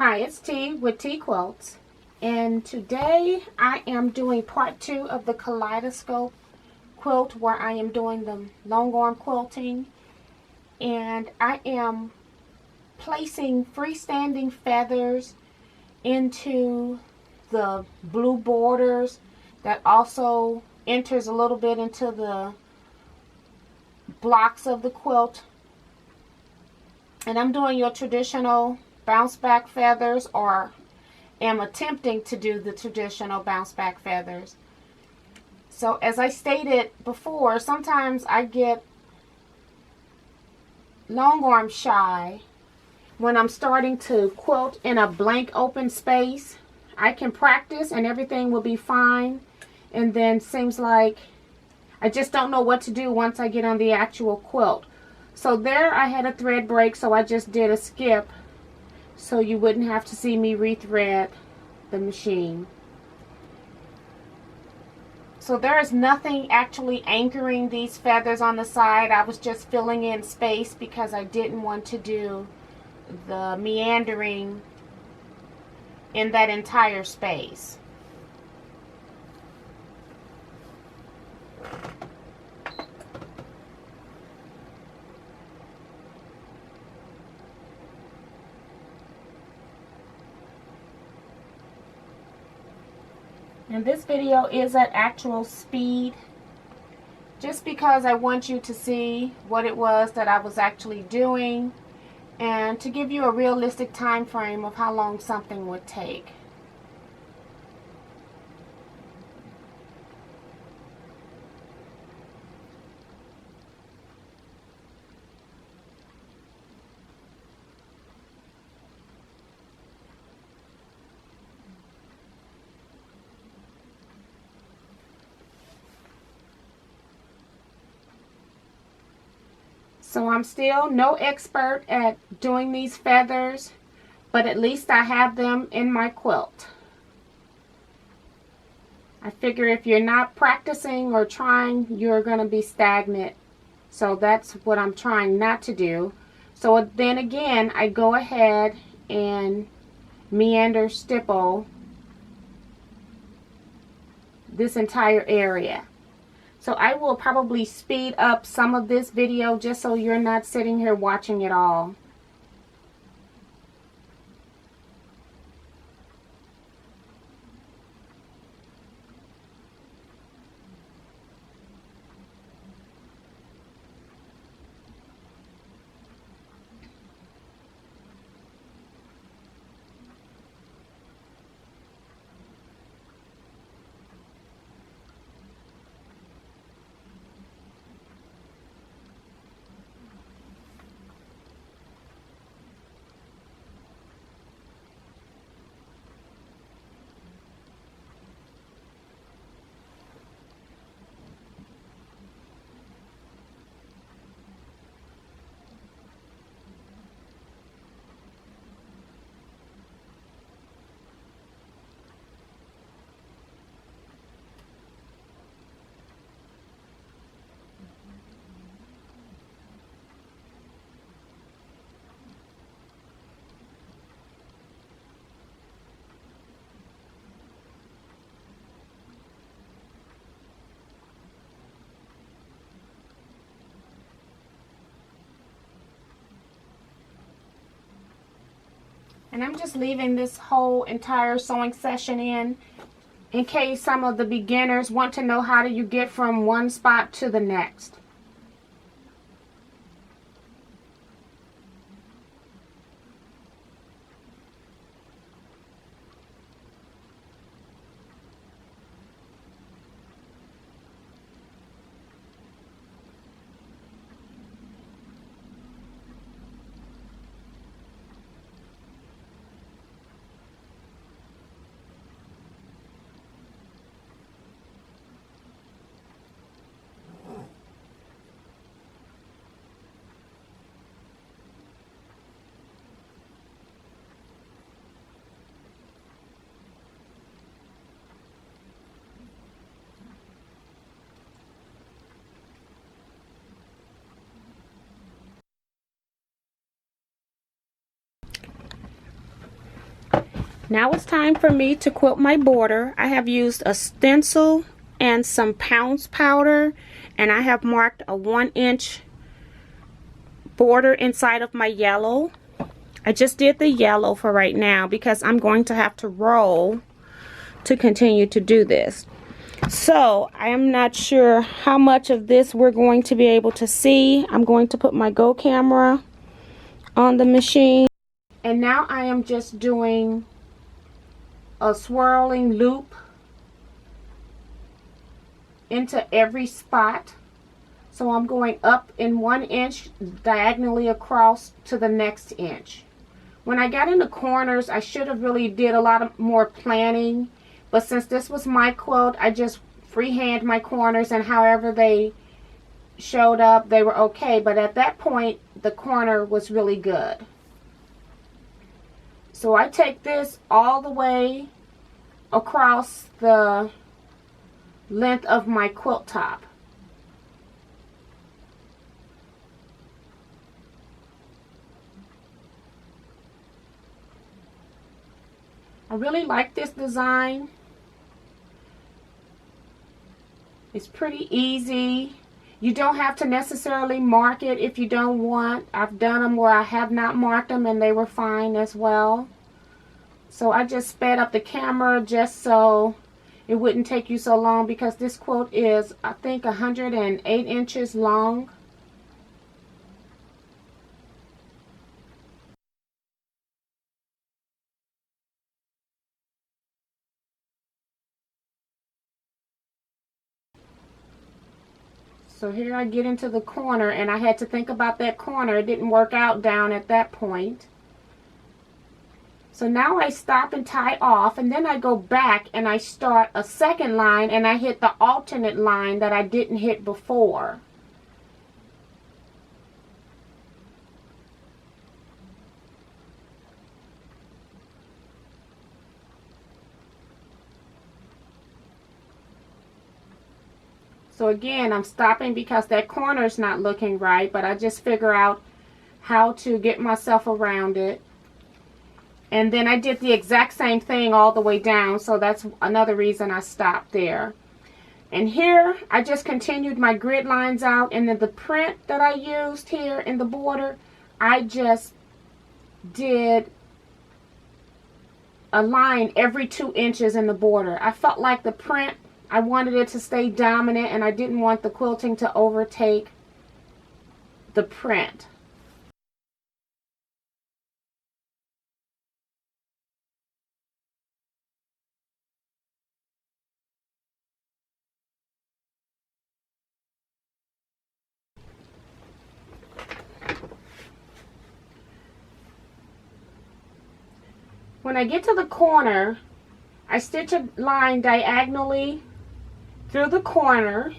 Hi, it's T with TeaQuilts, and today I am doing part 2 of the Kaleidoscope quilt where I am doing the Longarm quilting, and I am placing freestanding feathers into the blue borders that also enters a little bit into the blocks of the quilt. And I'm doing your traditional bounce back feathers, or am attempting to do the traditional bounce back feathers. So as I stated before, sometimes I get long arm shy when I'm starting to quilt in a blank open space. I can practice and everything will be fine, and then seems like I just don't know what to do once I get on the actual quilt. So there I had a thread break, so I just did a skip so you wouldn't have to see me rethread the machine. So there is nothing actually anchoring these feathers on the side. I was just filling in space because I didn't want to do the meandering in that entire space. And this video is at actual speed, just because I want you to see what it was that I was actually doing, and to give you a realistic time frame of how long something would take. So I'm still no expert at doing these feathers, but at least I have them in my quilt. I figure if you're not practicing or trying, you're going to be stagnant. So that's what I'm trying not to do. So then again, I go ahead and meander stipple this entire area. So I will probably speed up some of this video just so you're not sitting here watching it all. And I'm just leaving this whole entire sewing session in case some of the beginners want to know how do you get from one spot to the next. Now it's time for me to quilt my border. I have used a stencil and some pounds powder, and I have marked a 1-inch border inside of my yellow. I just did the yellow for right now because I'm going to have to roll to continue to do this. So I am not sure how much of this we're going to be able to see. I'm going to put my Go camera on the machine. And now I am just doing a swirling loop into every spot. So I'm going up in 1 inch diagonally across to the next inch. When I got in the corners, I should have really did a lot more planning, but since this was my quilt, I just freehand my corners, and however they showed up, they were okay. But at that point, the corner was really good. So I take this all the way across the length of my quilt top. I really like this design. It's pretty easy. You don't have to necessarily mark it if you don't want. I've done them where I have not marked them and they were fine as well. So I just sped up the camera just so it wouldn't take you so long, because this quilt is, I think, 108 inches long. So here I get into the corner, and I had to think about that corner. It didn't work out down at that point. So now I stop and tie off, and then I go back and I start a second line, and I hit the alternate line that I didn't hit before. So again, I'm stopping because that corner is not looking right, but I just figure out how to get myself around it. And then I did the exact same thing all the way down, so that's another reason I stopped there. And here I just continued my grid lines out, and then the print that I used here in the border, I just did a line every 2 inches in the border. I felt like the print, I wanted it to stay dominant, and I didn't want the quilting to overtake the print. When I get to the corner, I stitch a line diagonally through the corner,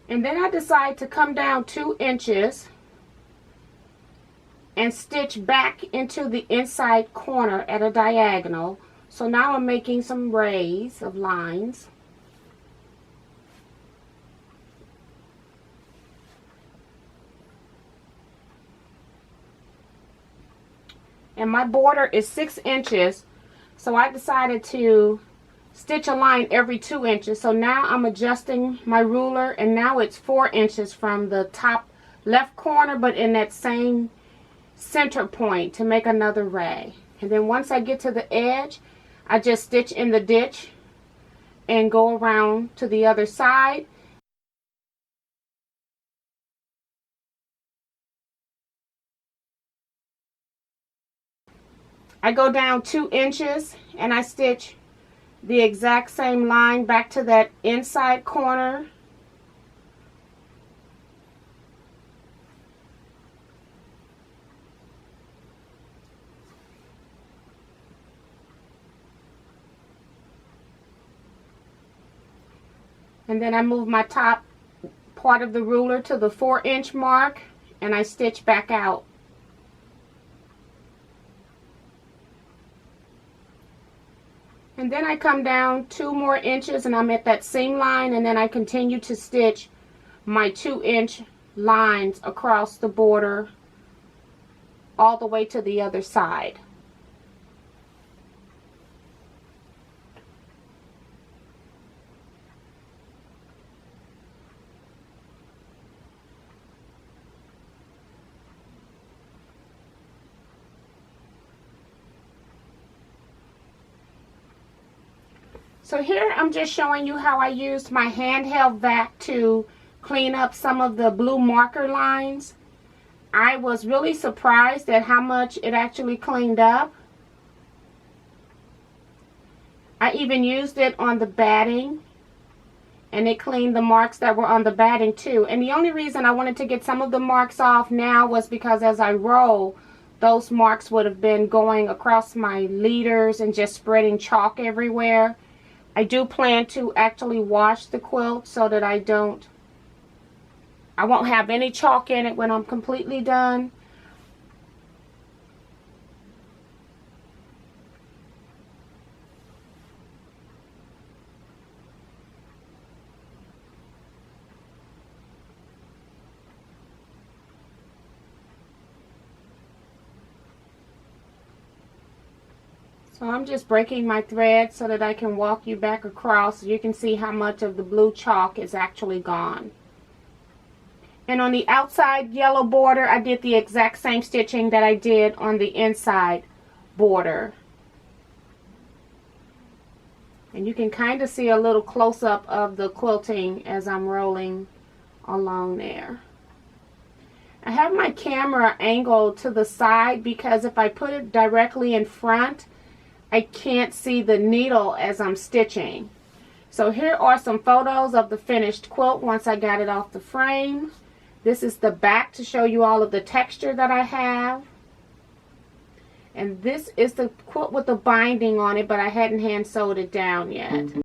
and then I decide to come down 2 inches and stitch back into the inside corner at a diagonal. So now I'm making some rays of lines. And my border is 6 inches, so I decided to stitch a line every 2 inches. So now I'm adjusting my ruler, and now it's 4 inches from the top left corner, but in that same center point, to make another ray. And then once I get to the edge, I just stitch in the ditch and go around to the other side. I go down 2 inches and I stitch the exact same line back to that inside corner. And then I move my top part of the ruler to the 4-inch mark, and I stitch back out. And then I come down 2 more inches and I'm at that same line, and then I continue to stitch my 2-inch lines across the border all the way to the other side. So here I'm just showing you how I used my handheld vac to clean up some of the blue marker lines. I was really surprised at how much it actually cleaned up. I even used it on the batting, and it cleaned the marks that were on the batting too. And the only reason I wanted to get some of the marks off now was because as I roll, those marks would have been going across my leaders and just spreading chalk everywhere. I do plan to actually wash the quilt so that I won't have any chalk in it when I'm completely done. So I'm just breaking my thread so that I can walk you back across so you can see how much of the blue chalk is actually gone. And on the outside yellow border, I did the exact same stitching that I did on the inside border. And you can kind of see a little close-up of the quilting as I'm rolling along there. I have my camera angled to the side because if I put it directly in front, I can't see the needle as I'm stitching. So here are some photos of the finished quilt once I got it off the frame. This is the back to show you all of the texture that I have. And this is the quilt with the binding on it, but I hadn't hand sewed it down yet.